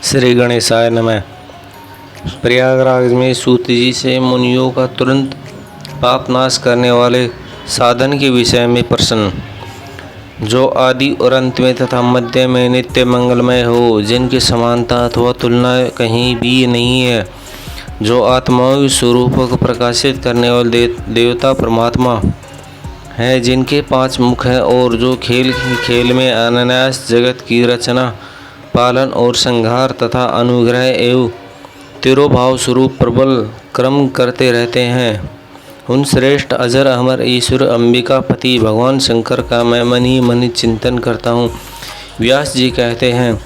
श्री गणेशाय नमः। प्रयागराज में सूत जी से मुनियों का तुरंत पाप नाश करने वाले साधन के विषय में प्रश्न, जो आदि और अंत में तथा मध्य में नित्य मंगलमय हो, जिनकी समानता अथवा तुलना कहीं भी नहीं है, जो आत्माओं के स्वरूप को प्रकाशित करने वाले देवता परमात्मा है, जिनके 5 मुख हैं और जो खेल में अनायास जगत की रचना, पालन और संहार तथा अनुग्रह एवं तिरोभाव स्वरूप प्रबल क्रम करते रहते हैं, उन श्रेष्ठ अजर अमर ईश्वर अंबिका पति भगवान शंकर का मैं मन ही मन चिंतन करता हूँ। व्यास जी कहते हैं,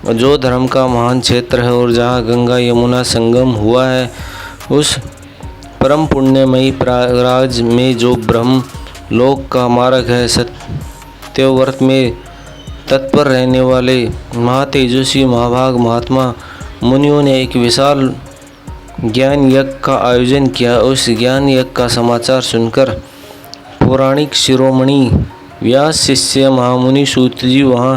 जो धर्म का महान क्षेत्र है और जहाँ गंगा यमुना संगम हुआ है, उस परम पुण्यमयी प्रयागराज में जो ब्रह्म लोक का मार्ग है, सत्यव्रत में तत्पर रहने वाले महातेजस्वी महाभाग महात्मा मुनियों ने एक विशाल ज्ञान यज्ञ का आयोजन किया। उस ज्ञान यज्ञ का समाचार सुनकर पौराणिक शिरोमणि व्यास शिष्य महामुनि सूत जी वहाँ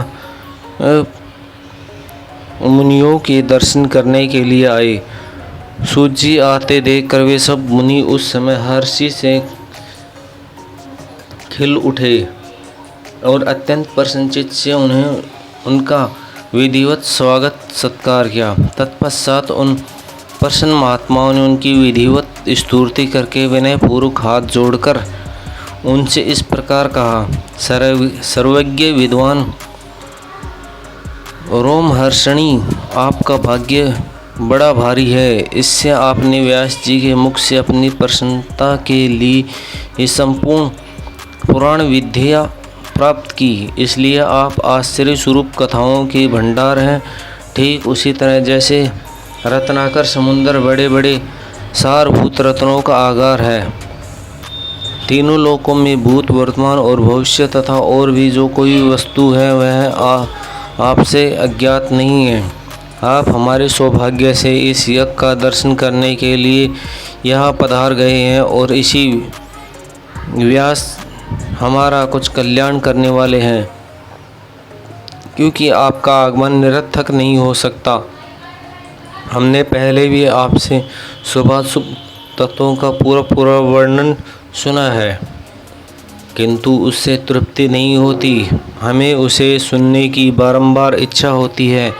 मुनियों के दर्शन करने के लिए आए। सूत जी आते देखकर वे सब मुनि उस समय हर्षी से खिल उठे और अत्यंत प्रसन्नचित्त से उनका विधिवत स्वागत सत्कार किया। तत्पश्चात उन प्रसन्न महात्माओं ने उनकी विधिवत स्तुति करके विनयपूर्वक हाथ जोड़कर उनसे इस प्रकार कहा, सर्वज्ञ विद्वान रोमहर्षणी, आपका भाग्य बड़ा भारी है। इससे आपने व्यास जी के मुख से अपनी प्रसन्नता के लिए ये संपूर्ण पुराण विद्या प्राप्त की, इसलिए आप आश्चर्य स्वरूप कथाओं के भंडार हैं। ठीक उसी तरह जैसे रत्नाकर समुद्र बड़े बड़े सारभूत रत्नों का आगार है, तीनों लोकों में भूत वर्तमान और भविष्य तथा और भी जो कोई वस्तु है वह आपसे अज्ञात नहीं है। आप हमारे सौभाग्य से इस यज्ञ का दर्शन करने के लिए यहाँ पधार गए हैं और इसी व्यास हमारा कुछ कल्याण करने वाले हैं, क्योंकि आपका आगमन निरर्थक नहीं हो सकता। हमने पहले भी आपसे शुभाशुभ तत्वों का पूरा वर्णन सुना है, किंतु उससे तृप्ति नहीं होती। हमें उसे सुनने की बारंबार इच्छा होती है।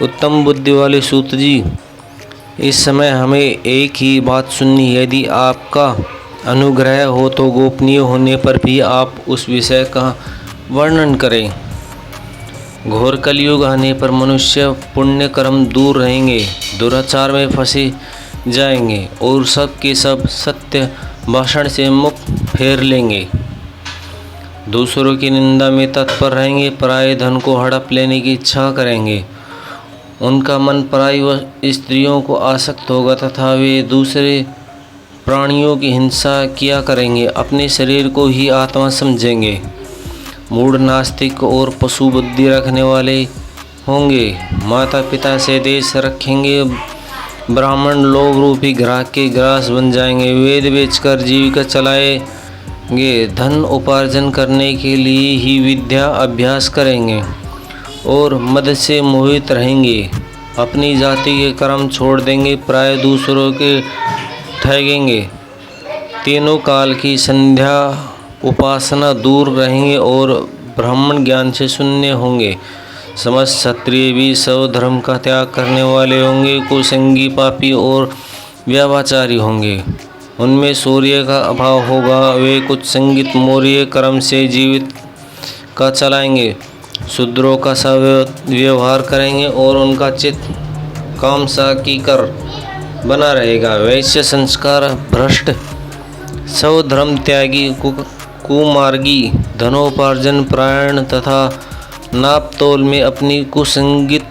उत्तम बुद्धि वाले सूत जी, इस समय हमें एक ही बात सुननी है। यदि आपका अनुग्रह हो तो गोपनीय होने पर भी आप उस विषय का वर्णन करें। घोर कलयुग आने पर मनुष्य पुण्य कर्म दूर रहेंगे, दुराचार में फंसे जाएंगे और सब के सब सत्य भाषण से मुख फेर लेंगे, दूसरों की निंदा में तत्पर रहेंगे, पराये धन को हड़प लेने की इच्छा करेंगे, उनका मन पराई स्त्रियों को आसक्त होगा तथा वे दूसरे प्राणियों की हिंसा किया करेंगे, अपने शरीर को ही आत्मा समझेंगे, मूढ़ नास्तिक और पशु बुद्धि रखने वाले होंगे, माता पिता से देश रखेंगे, ब्राह्मण लोभ रूपी ग्राहक के ग्रास बन जाएंगे, वेद बेचकर जीविका चलाएंगे, धन उपार्जन करने के लिए ही विद्या अभ्यास करेंगे और मद से मोहित रहेंगे, अपनी जाति के कर्म छोड़ देंगे, प्राय दूसरों के ठगेंगे, तीनों काल की संध्या उपासना दूर रहेंगे और ब्राह्मण ज्ञान से शून्य होंगे, समस्त क्षत्रिय भी सब धर्म का त्याग करने वाले होंगे, कुसंगी पापी और व्यभिचारी होंगे, उनमें शौर्य का अभाव होगा, वे कुछ संगीत मौर्य कर्म से जीवित का चलाएंगे, शूद्रों का सब व्यवहार करेंगे और उनका चित्त काम सा की कर बना रहेगा, वैश्य संस्कार भ्रष्ट, सब धर्म त्यागी, कुमार्गी, धनोपार्जन परायण तथा नाप तोल में अपनी कुसंगित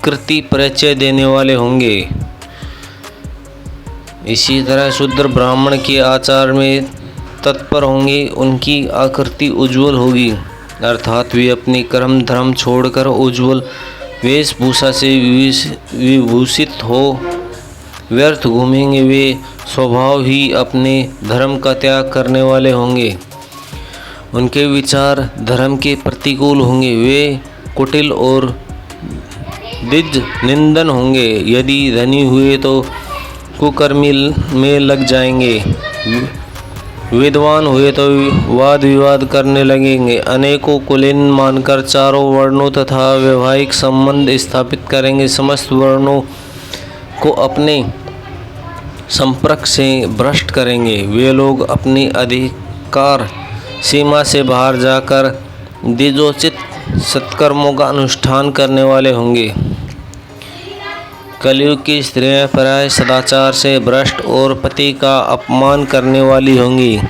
कृति परिचय देने वाले होंगे। इसी तरह शूद्र ब्राह्मण के आचार में तत्पर होंगे, उनकी आकृति उज्ज्वल होगी, अर्थात वे अपनी कर्म धर्म छोड़कर उज्ज्वल वेशभूषा से विभूषित हो व्यर्थ घूमेंगे, वे स्वभाव ही अपने धर्म का त्याग करने वाले होंगे, उनके विचार धर्म के प्रतिकूल होंगे, वे कुटिल और द्विज निंदन होंगे। यदि धनी हुए तो कुकर्मी में लग जाएंगे, विद्वान हुए तो वाद विवाद करने लगेंगे, अनेकों कुलीन मानकर चारों वर्णों तथा वैवाहिक संबंध स्थापित करेंगे, समस्त वर्णों को अपने संपर्क से भ्रष्ट करेंगे। वे लोग अपनी अधिकार सीमा से बाहर जाकर द्विजोचित सत्कर्मों का अनुष्ठान करने वाले होंगे। कलयुग की स्त्रियां प्राय सदाचार से भ्रष्ट और पति का अपमान करने वाली होंगी,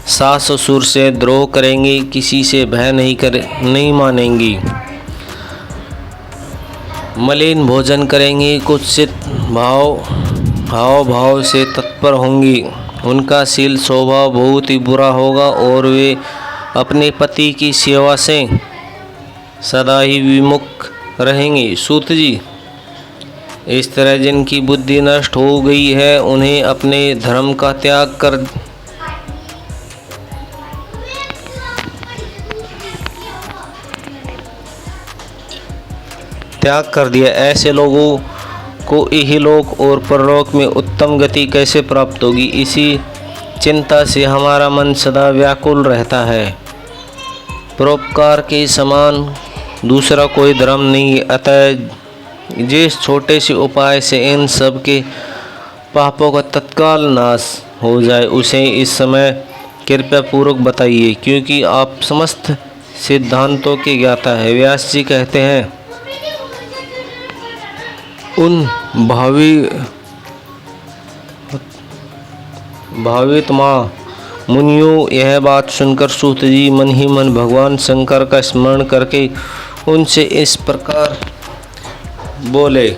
सास ससुर से द्रोह करेंगी, किसी से भय नहीं मानेंगी, मलिन भोजन करेंगी, कुत्सित हाव भाव से तत्पर होंगी, उनका शील स्वभाव बहुत ही बुरा होगा और वे अपने पति की सेवा से सदा ही विमुख रहेंगे। सूत जी, इस तरह जिनकी बुद्धि नष्ट हो गई है उन्हें अपने धर्म का त्याग कर दिया। ऐसे लोगों को इहलोक और परलोक में उत्तम गति कैसे प्राप्त होगी, इसी चिंता से हमारा मन सदा व्याकुल रहता है। परोपकार के समान दूसरा कोई धर्म नहीं, अतः जिस छोटे से उपाय से इन सब के पापों का तत्काल नाश हो जाए उसे इस समय कृपया पूर्वक बताइए, क्योंकि आप समस्त सिद्धांतों के ज्ञाता हैं। व्यास जी कहते हैं, उन भावितमा मुनियों, यह बात सुनकर सूत जी मन ही मन भगवान शंकर का स्मरण करके उनसे इस प्रकार बोले।